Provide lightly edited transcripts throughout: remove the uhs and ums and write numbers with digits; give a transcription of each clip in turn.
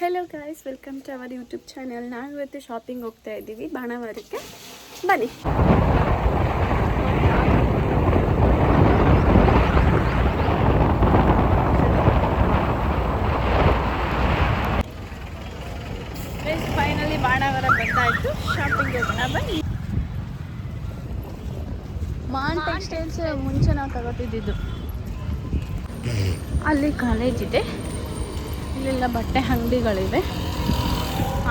Hello guys, welcome to our YouTube channel. ನಾವು ಇವತ್ತು shopping ಹೋಗ್ತಾ ಇದ್ದೀವಿ ಬಾಣಾವರಕ್ಕೆ. ಬನ್ನಿ. ಫೈನಲಿ ಬಾಣಾವರ ಬಂದಾಯಿತು. ಶಾಪಿಂಗ್ ಹೋಗೋಣ ಬನ್ನಿ. ಮಾನ್ ಟೆಕ್ಸ್ಟೈಲ್ಸ್ ಮುಂಚೆ ನಾವು ತಗೋತಿದ್ದು. ಅಲ್ಲಿ ಕಾಲೇಜ್ ಇದೆ, ಇಲ್ಲೆಲ್ಲ ಬಟ್ಟೆ ಅಂಗಡಿಗಳಿವೆ.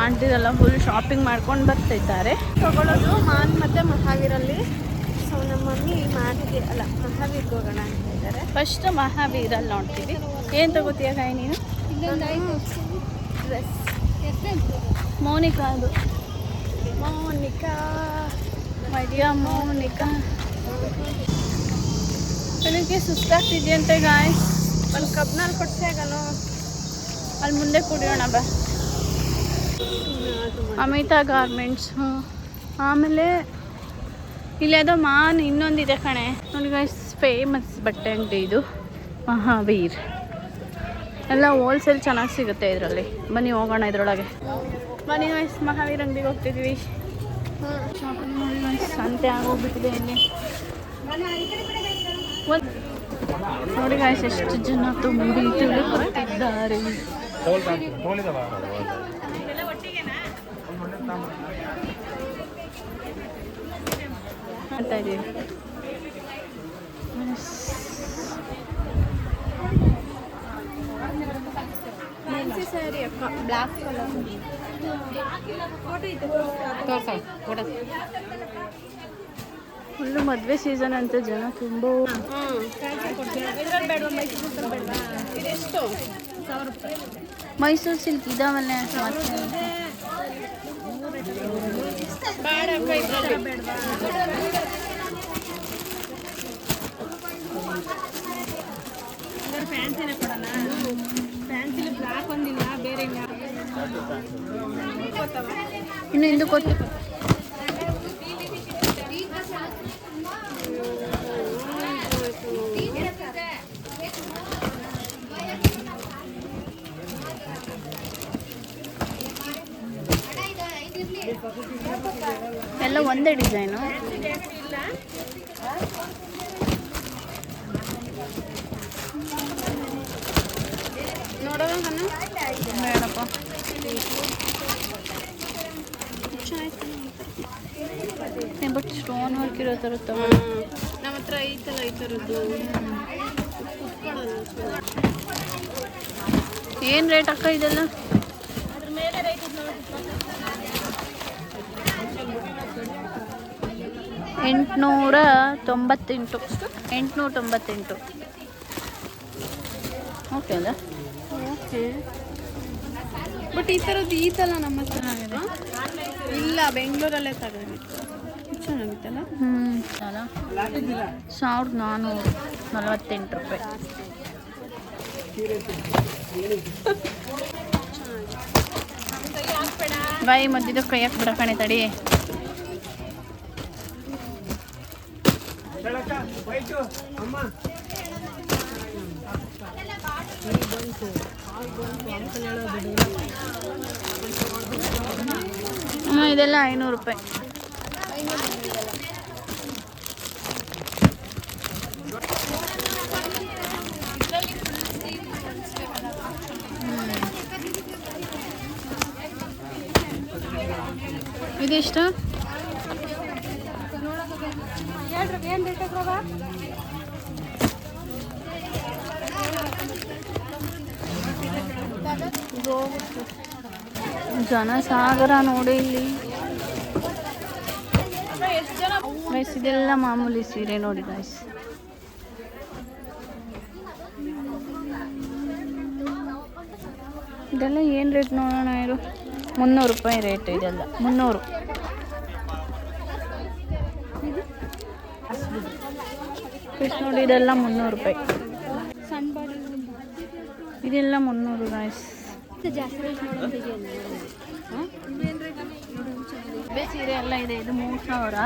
ಆಂಟಿದೆಲ್ಲ ಫುಲ್ ಶಾಪಿಂಗ್ ಮಾಡ್ಕೊಂಡು ಬರ್ತಿದ್ದಾರೆ. ತಗೊಳ್ಳೋದು ಮಾನ್ ಮತ್ತು ಮಹಾವೀರಲ್ಲಿ. ಸೊ ನಮ್ಮ ಮಮ್ಮಿ ಮಾನ್ಗೆ ಅಲ್ಲ ಮಹಾವೀರ್ಗೆ ಹೋಗೋಣ ಅಂತ ಇದ್ದಾರೆ. ಫಸ್ಟ್ ಮಹಾವೀರಲ್ಲಿ ನೋಡ್ತೀವಿ. ಏನು ತಗೋತೀಯ ಕಾಯಿ ನೀನು? ಡ್ರೆಸ್ ಮೋನಿಕಾ, ಅದು ಮೋನಿಕಾ, ಮೈಡಿಯ ಮೋನಿಕಾ. ನನಗೆ ಸುಸ್ತಾಗ್ತಿದೆಯಂತೆ ಗಾಯ್ಸ್. ಒಂದು ಕಬ್ನಲ್ಲಿ ಕೊಡ್ಸಾಗನು ಅಲ್ಲಿ ಮುಂದೆ ಕುಡಿಯೋಣ ಬಾ. ಅಮಿತಾ ಗಾರ್ಮೆಂಟ್ಸ್. ಆಮೇಲೆ ಇಲ್ಲೇದೋ ಮಾನ್ ಇನ್ನೊಂದಿದೆ ಕಣೆ ನೋಡಿ ಗೈಸ್, ಫೇಮಸ್ ಬಟ್ಟೆ ಅಂಗಡಿ ಇದು ಮಹಾವೀರ್. ಎಲ್ಲ ಹೋಲ್ಸೇಲ್ ಚೆನ್ನಾಗಿ ಸಿಗುತ್ತೆ ಇದರಲ್ಲಿ. ಬನ್ನಿ ಹೋಗೋಣ ಇದರೊಳಗೆ. ಬನ್ನಿ ಗೈಸ್, ಮಹಾವೀರ್ ಅಂಗಡಿಗೆ ಹೋಗ್ತಿದ್ವಿ. ಶಾಪಿಂಗ್ ಮಾಡಿ ಗೈಸ್, ಸಂತೆ ಆಗೋಗ್ಬಿಟ್ಟಿದೆ ಇಲ್ಲಿ. ನೋಡಿ ಗಾಯ್ಸ್, ಎಷ್ಟು ಜನ ತುಂಬಿ ತುಳುಕುತ್ತಿದ್ದಾರೆ. ಮಾಡ್ತಾ ಇದ್ದೀವಿ. ಸ್ಯಾರಿ ಅಕ್ಕ, ಬ್ಲ್ಯಾಕ್ ಕಲರ್. ಫುಲ್ಲು ಮದುವೆ ಸೀಸನ್ ಅಂತ ಜನ ತುಂಬ. ಮೈಸೂರು ಸಿಲ್ಕ್ ಇದಾವಲ್ಲೇ. ಫ್ಯಾನ್ಸಿನೇ ಕೊಡೋಣ. ಫ್ಯಾನ್ಸಿಲಿ ಬ್ಲಾಕ್ ಒಂದಿಲ್ಲ, ಬೇರೆ ಇಲ್ಲ. ಇನ್ನು ಹಿಂದೆ ಕೊಟ್ಟು ಎಲ್ಲ ಒಂದೇ ಡಿಸೈನು. ನೋಡೋಣ ಬೇಡಪ್ಪ. ಬಟ್ ಸ್ಟೋನ್ ವರ್ಕ್ ಇರೋ ಥರ ನಮ್ಮ ಹತ್ರ ಐತಲ್ಲ ಈ ಥರದ್ದು. ಏನು ರೇಟ್ ಅಕ್ಕ ಇದೆಲ್ಲ? 898. ಓಕೆ ಅಲ್ಲ? ಓಕೆ. ಬಟ್ ಈ ಥರದ್ದು ಈತಲ್ಲ ನಮ್ಮ ಹತ್ರ ಇಲ್ಲ, ಬೆಂಗಳೂರಲ್ಲೇ ತಗೋಬೇಕು. ಚೆನ್ನಾಗಿತ್ತಲ್ಲ? ಅಲ್ಲ, 1448 ರೂಪಾಯಿ. ಬಾಯಿ ಮದ್ದಿದ್ದು ಕೈಯಾಕ್ ಬಿಡ ಕಣೆ, ತಡಿ. ಇದೆಲ್ಲ 500 ರೂಪಾಯಿ. ಇದೆಷ್ಟು? ಜನ ಸಾಗರ ನೋಡಿ ಇಲ್ಲಿ. ಗೈಸ್, ಇದೆಲ್ಲ ಮಾಮೂಲಿ ಸೀರೆ ನೋಡಿ ಗೈಸ್. ಇದೆಲ್ಲ ಏನು ರೇಟ್ ನೋಡೋಣ ಇರು. 300 ರೂಪಾಯಿ ರೇಟ್ ಇದೆಲ್ಲ. 300. ಎಷ್ಟು ನೋಡಿ, ಇದೆಲ್ಲ 300 ರೂಪಾಯಿ. ಇದೆಲ್ಲ 300 ಗೈಸ್. ಸೀರೆ ಎಲ್ಲ ಇದೆ. ಇದು 3000.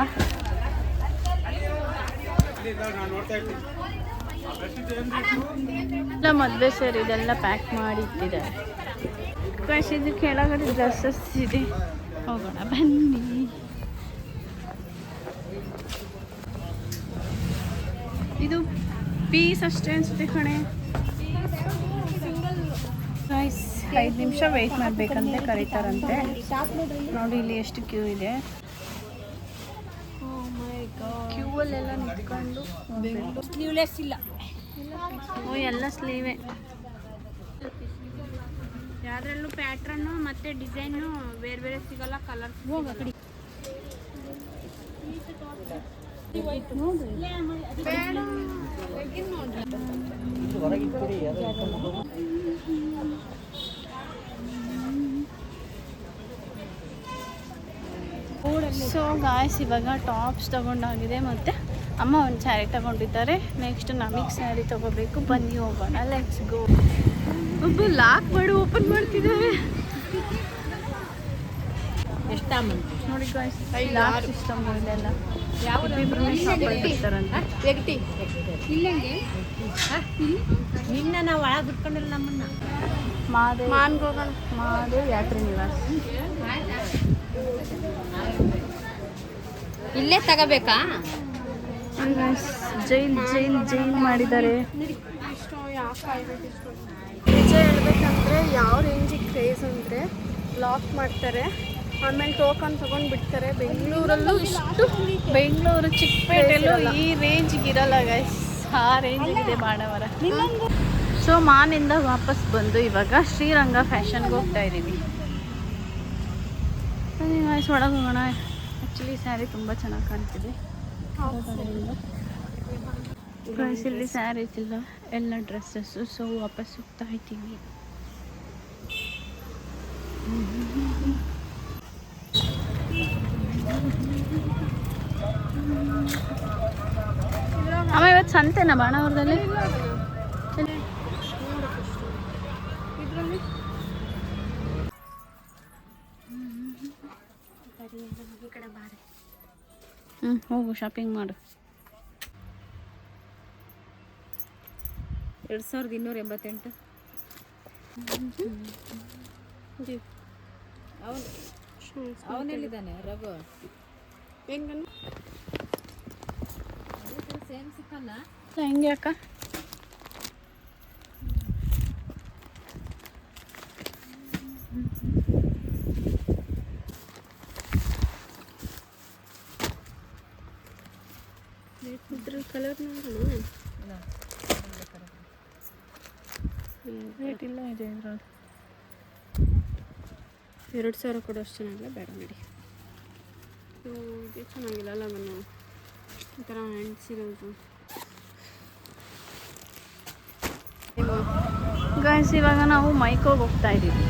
ಎಲ್ಲ ಮದುವೆ ಸೇರಿ ಇದೆಲ್ಲ ಪ್ಯಾಕ್ ಮಾಡಿ ಇಟ್ಟಿದ್ದಾರೆ. ಗೈಸ್ ಇದು ಕೆಳಗಡೆ ಡ್ರೆಸ್ಸಸ್ ಇದೆ, ಹೋಗೋಣ ಬನ್ನಿ. ಇದು ಪೀಸ್ ಅಷ್ಟೇ ಅನ್ಸುತ್ತೆ ಕಣೆ. ಗೈಸ್ 5 ನಿಮಿಷ ವೆಯ್ಟ್ ಮಾಡಬೇಕಂತೆ ಕರೀತಾರಂತೆ. ನೋಡಿ ಇಲ್ಲಿ ಎಷ್ಟು ಕ್ಯೂ ಇದೆ. ಕ್ಯೂ ಅಲ್ಲೆಲ್ಲ ನಿಂತ್ಕೊಂಡು ಸ್ಲೀವ್ಲೆಸ್ ಇಲ್ಲ. ಎಲ್ಲ ಸ್ಲೀವೇ. ಯಾವ್ದ್ರಲ್ಲೂ ಪ್ಯಾಟ್ರನ್ನು ಮತ್ತೆ ಡಿಸೈನು ಬೇರೆ ಬೇರೆ ಸಿಗಲ್ಲ, ಕಲರ್ ಹೋಗ. ಸೊ ಗಾಯ್ಸ್ ಇವಾಗ ಟಾಪ್ಸ್ ತಗೊಂಡಾಗಿದೆ, ಮತ್ತು ಅಮ್ಮ ಒಂದು ಸ್ಯಾರಿ ತಗೊಂಡಿದ್ದಾರೆ. ನೆಕ್ಸ್ಟ್ ನಮಗೆ ಸ್ಯಾರಿ ತಗೋಬೇಕು. ಬನ್ನಿ ಹೋಗೋಣ, ಲೆಟ್ಸ್ ಗೋ. ಒಬ್ಬ ಲಾಕ್ ಮಾಡಿ ಓಪನ್ ಮಾಡ್ತಿದ್ದಾರೆ. ನೋಡಿ ಗಾಯ್ಸ್, ಲಾಕ್ ಸಿಸ್ಟಮ್ ಇದೆಲ್ಲ. ನಿನ್ನ ನಾವು ಒಳಗೆ ಬಿಟ್ಕೊಂಡಿಲ್ಲ ನಮ್ಮನ್ನ. ಮಾದೇವ್ ಯಾತ್ರಿ ನಿವಾಸ. ಇಲ್ಲೇ ತಗೋಬೇಕಾ? ಜೈಲ್ ಮಾಡಿದ್ದಾರೆ. ನಿಜ ಹೇಳ್ಬೇಕಂದ್ರೆ ಯಾವ ರೇಂಜಿಗೆ ಕ್ರೇಜ್ ಅಂದರೆ ಲಾಕ್ ಮಾಡ್ತಾರೆ, ಆಮೇಲೆ ಟೋಕನ್ ತೊಗೊಂಡು ಬಿಡ್ತಾರೆ. ಬೆಂಗಳೂರಲ್ಲೂ ಬೆಂಗಳೂರು ಚಿಕ್ಕಪೇಟೆಯಲ್ಲೂ ಈ ರೇಂಜಿಗೆ ಇರಲ್ಲ ಗೈಸ್, ಆ ರೇಂಜಿಗಿದೆ ಬಾಣವರ. ಸೊ ಮಾನಿಂದ ವಾಪಸ್ ಬಂದು ಇವಾಗ ಶ್ರೀರಂಗ ಫ್ಯಾಷನ್ಗೆ ಹೋಗ್ತಾ ಇದ್ದೀವಿ. ಗೈಸ್ ಒಳಗೆ ಹೋಗೋಣ. ಆ್ಯಕ್ಚುಲಿ ಸ್ಯಾರಿ ತುಂಬ ಚೆನ್ನಾಗಿ ಕಾಣ್ತಿದೆ. ಗೈಸ್ ಇಲ್ಲಿ ಸ್ಯಾರೀಸ್ ಇಲ್ಲ, ಎಲ್ಲ ಡ್ರೆಸ್ಸಸ್ಸು. ಸೊ ವಾಪಸ್ ಹೋಗ್ತಾ ಇದ್ದೀವಿ. ಅಮ್ಮ ಇವತ್ತು ಸಂತೆನಾ ಬಾಣಾವರದಲ್ಲಿ? ಹೋಗು ಶಾಪಿಂಗ್ ಮಾಡು. 2288. ಅವನೆಲ್ಲಿದ್ದಾನೆ ರಘು? ಹೆಂಗನು ಸೇಮ್ ಸಿಕ್ಕಲ್ಲ ಹೆಂಗೆ ಅಕ್ಕ? ಇದ್ರ ಕಲರ್ ನೋಡೋಣ. ರೇಟ್ ಇಲ್ಲ ಇದೆ ಇದ್ರಲ್ಲಿ. 2000 ಕೊಡು, ಅಷ್ಟು ಚೆನ್ನಾಗಿಲ್ಲ, ಬೇಡ ನಡಿ. ಇದು ಚೆನ್ನಾಗಿಲ್ಲ ಅಲ್ಲ ಬನ್ನು, ಈ ಥರ ಹ್ಯಾಂಡ್ಸ್ ಇರೋದು. ಗೈಸ್ ಇವಾಗ ನಾವು ಮೈಕೋಗೆ ಹೋಗ್ತಾ ಇದ್ದೀವಿ.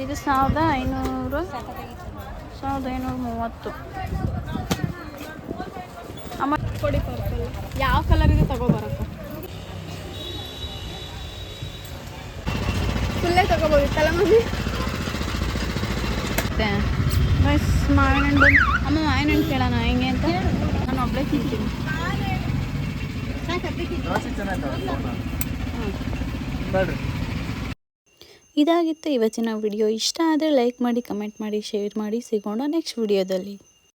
ಇದು 1530 ಅಮ್ಮ ಕೊಡಿ. ಪರ್ಪಲ್ ಯಾವ ಕಲರಿಗೆ ತಗೋಬರಕ್ಕ? ಫುಲ್ಲೇ ತಗೋಬೋದಿತ್ತಲ್ಲ ಮಮ್ಮಿ? ಗೈಸ್ ಮಾವಿನ ಹಣ್ಣು ಬಂದು. ಅಮ್ಮ ಮಾವಿನ ಹಣ್ಣು ಕೇಳೋಣ ಹೆಂಗೆ ಅಂತ. ನಾನು ಒಬ್ಬಳೇ ತಿಂತೀನಿ. ಇದಾಗಿತ್ತು ಇವತ್ತಿನ ವಿಡಿಯೋ. ಇಷ್ಟ ಆದರೆ ಲೈಕ್ ಮಾಡಿ, ಕಮೆಂಟ್ ಮಾಡಿ, ಶೇರ್ ಮಾಡಿ. ಸಿಗೋಣ ನೆಕ್ಸ್ಟ್ ವಿಡಿಯೋದಲ್ಲಿ.